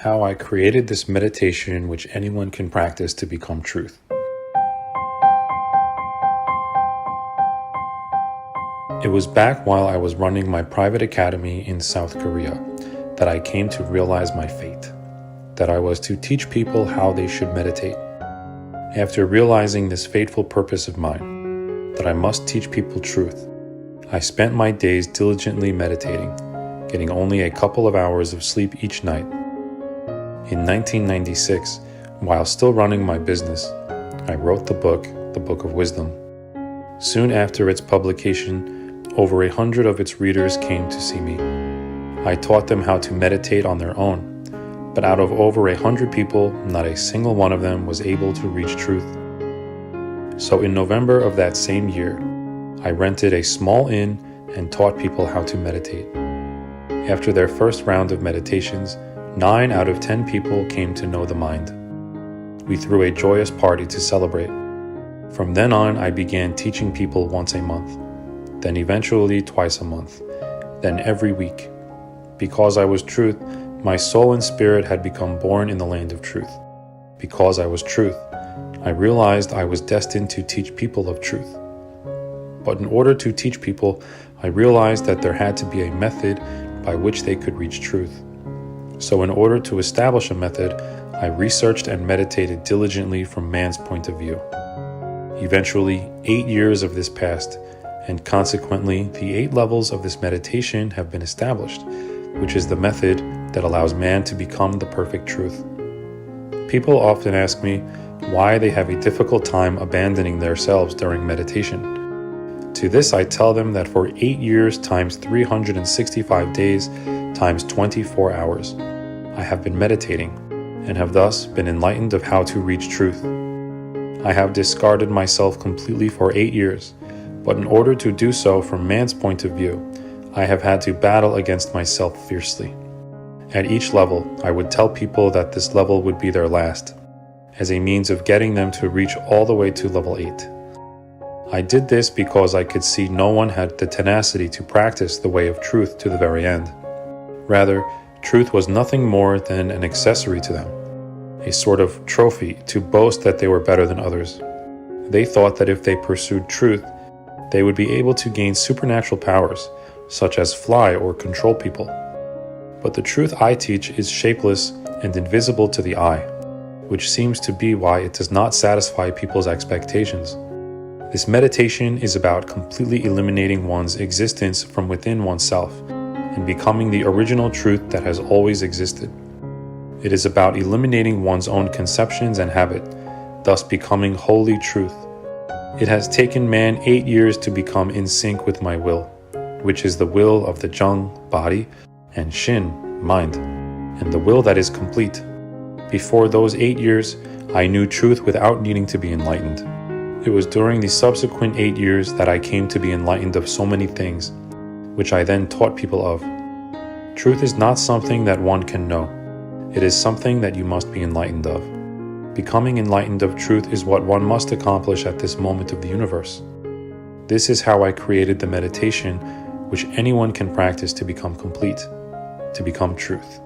How I created this meditation which anyone can practice to become truth. It was back while I was running my private academy in South Korea that I came to realize my fate, that I was to teach people how they should meditate. After realizing this fateful purpose of mine, that I must teach people truth, I spent my days diligently meditating, getting only a couple of hours of sleep each night. In 1996, while still running my business, I wrote the Book of Wisdom. Soon after its publication, over 100 of its readers came to see me. I taught them how to meditate on their own, but out of over 100 people, not a single one of them was able to reach truth. So in November of that same year, I rented a small inn and taught people how to meditate. After their first round of meditations, 9 out of 10 people came to know the mind. We threw a joyous party to celebrate. From then on, I began teaching people once a month, then eventually twice a month, then every week. Because I was truth, my soul and spirit had become born in the land of truth. Because I was truth, I realized I was destined to teach people of truth. But in order to teach people, I realized that there had to be a method by which they could reach truth. So in order to establish a method, I researched and meditated diligently from man's point of view. Eventually, 8 years of this passed, and consequently, the 8 levels of this meditation have been established, which is the method that allows man to become the perfect truth. People often ask me why they have a difficult time abandoning themselves during meditation. To this I tell them that for 8 years times 365 days times 24 hours, I have been meditating and have thus been enlightened of how to reach truth. I have discarded myself completely for 8 years, but in order to do so from man's point of view, I have had to battle against myself fiercely. At each level, I would tell people that this level would be their last, as a means of getting them to reach all the way to level 8. I did this because I could see no one had the tenacity to practice the way of truth to the very end. Rather, truth was nothing more than an accessory to them, a sort of trophy to boast that they were better than others. They thought that if they pursued truth, they would be able to gain supernatural powers, such as fly or control people. But the truth I teach is shapeless and invisible to the eye, which seems to be why it does not satisfy people's expectations. This meditation is about completely eliminating one's existence from within oneself and becoming the original truth that has always existed. It is about eliminating one's own conceptions and habit, thus becoming wholly truth. It has taken man 8 years to become in sync with my will, which is the will of the Jung, body, and Shin, mind, and the will that is complete. Before those 8 years, I knew truth without needing to be enlightened. It was during the subsequent 8 years that I came to be enlightened of so many things, which I then taught people of. Truth is not something that one can know. It is something that you must be enlightened of. Becoming enlightened of truth is what one must accomplish at this moment of the universe. This is how I created the meditation which anyone can practice to become complete, to become truth.